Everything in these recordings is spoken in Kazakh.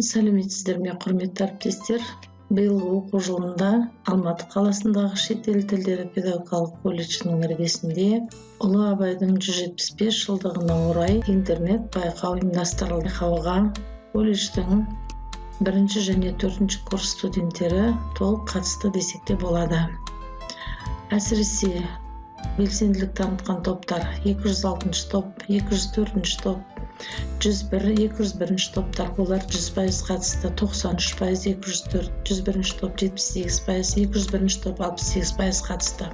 Сәлеметсіздер ме, құрметті әріптестер? Биылғы оқу жылында Алматы қаласындағы шетел тілдері педагогикалық колледжінің іргесінде Ұлы Абайдың 175 жылдығына орай интернет байқау ұйымдастырылды. Байқауға колледждің 1 және 4 курс студенттері толық қатысты десек те болады. Әсіресе белсенділік танытқан топтар 206 топ, 204 топ, 101, 201 топтар, олар 100% қатысты, 93%, 204, 101 топ 78%, 201 топ 68% қатысты.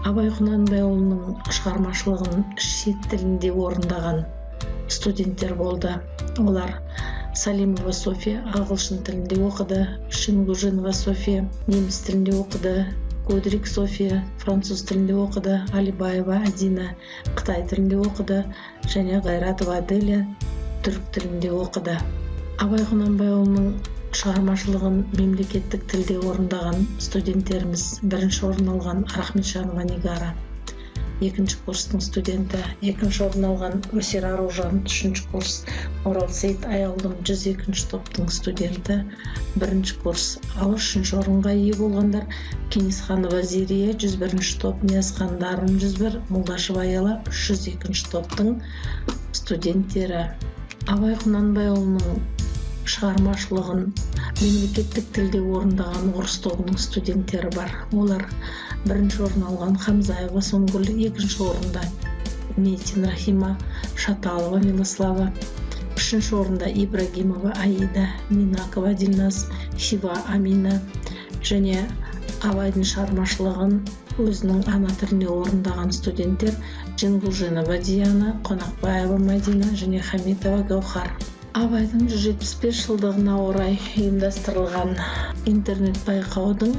Абай Құнанбайұлының шығармашылығын шет тілінде орындаған студенттер болды. Олар Салимова София ағылшын тілінде оқыды, Шингужинова София неміс тілінде оқыды, Годрик София француз тілінде оқыды, Алибаева Адина Қытай тілінде оқыды, және Ғайратова Аделя түрік тілінде оқыды. Абай Құнанбайұлының шығармашылығын мемлекеттік тілде орындаған студенттеріміз: 1 орын алған Рахметжанова Нигара, 2 курстың студенті; 2 орын алған Өсер Аружан, 3 курс; Орал Сейт Аялдым 102 топтың студенті, 1 курс. Ал 3 орынға ие болғандар: Кенесханова Зерия 101 топ, Ниязхан Дарын 101, Молдашева Аяла 302 топтың студенттері. Абай Құнанбайұлының шығармашылығын мемлекеттік тілде орындаған орыс тобының студенттері бар. Олар 1 орын алған Хамзаева Сонгүл, 2 орында Метин Рахима, Шаталова Милослава, 3 орында Ибрагимова Аида, Минакова Дильназ, Хива Амина, және Абайдың шығармашылығын өзінің ана тілінде орындаған студенттер Джингужинова Диана, Қонақбаева Мадина және Хамитова Гаухар. Абайдың 175 жылдығына орай ұйымдастырылған интернет байқаудың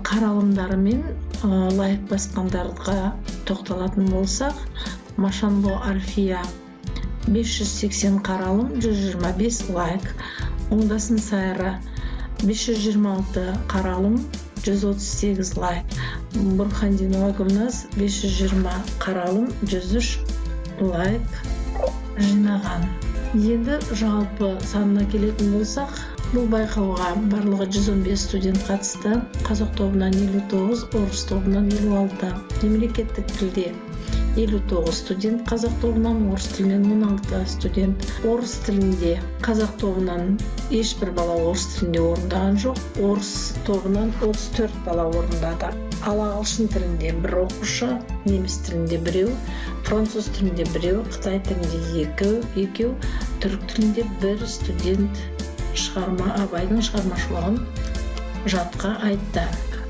қаралымдары мен лайк басқандарға тоқталатын болсақ, Машанло Альфия 580 қаралым, 125 лайк; Оңдасын Сайра 526 қаралым, 138 лайк; Бурхандинова Гүлназ 520 қаралым, 103 лайк жинаған. Енді жалпы санына келетін болсақ, бұл байқауға барлығы 115 студент қатысты. Қазақ тобынан 59, орыс тобынан 56. Мемлекеттік тілде 59 студент, қазақ тобынан, орыс тілінен 16 студент. Орыс тілінде қазақ тобынан ешбір бала орыс тілінде орындаған жоқ. Орыс тобынан 34 бала орындады. Ал ағылшын тілінде 1 оқушы, неміс тілінде 1, француз тілінде 1, Қытай тілінде 2, түрік тілінде 1 студент Абайдың шығармашылығын жатқа айтты.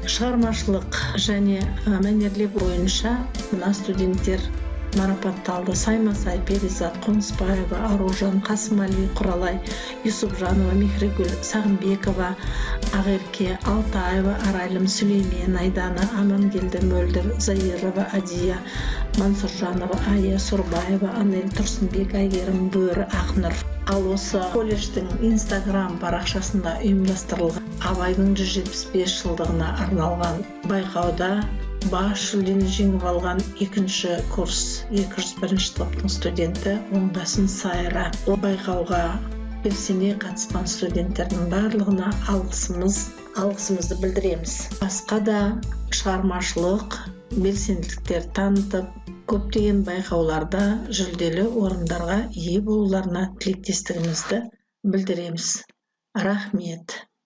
Шығармашылық және мәнерлеп бойынша мына студенттер марапатталды: Саймасай, Перизат, Қонысбаева, Аружан, Қасымали, Құралай, Юсупжанова, Мехригүл, Сағынбекова, Ағерке, Алтаева, Арайлым, Сүлеймен, Айдана, Амангелді, Мөлдір, Заирова, Адия, Мансұржанова, Ая, Сұрбаева, Анель, Тұрсынбек, Айгерім, Бөрі, Ақнұр. Ал осы колледждің Инстаграм парақшасында ұйымдастырылған Абайдың 175 жылдығына арналған байқауда бас жүлдені жеңіп алған 2 курс 201 топтың студенті Оңдасын Сайра. Ол байқауға белсене қатысқан студенттердің барлығына алғысымызды білдіреміз. Басқа да шығармашылық белсенділіктер танытып, көптеген байқауларда жүлделі орындарға ие болуларына тілектестігімізді білдіреміз. Рахмет.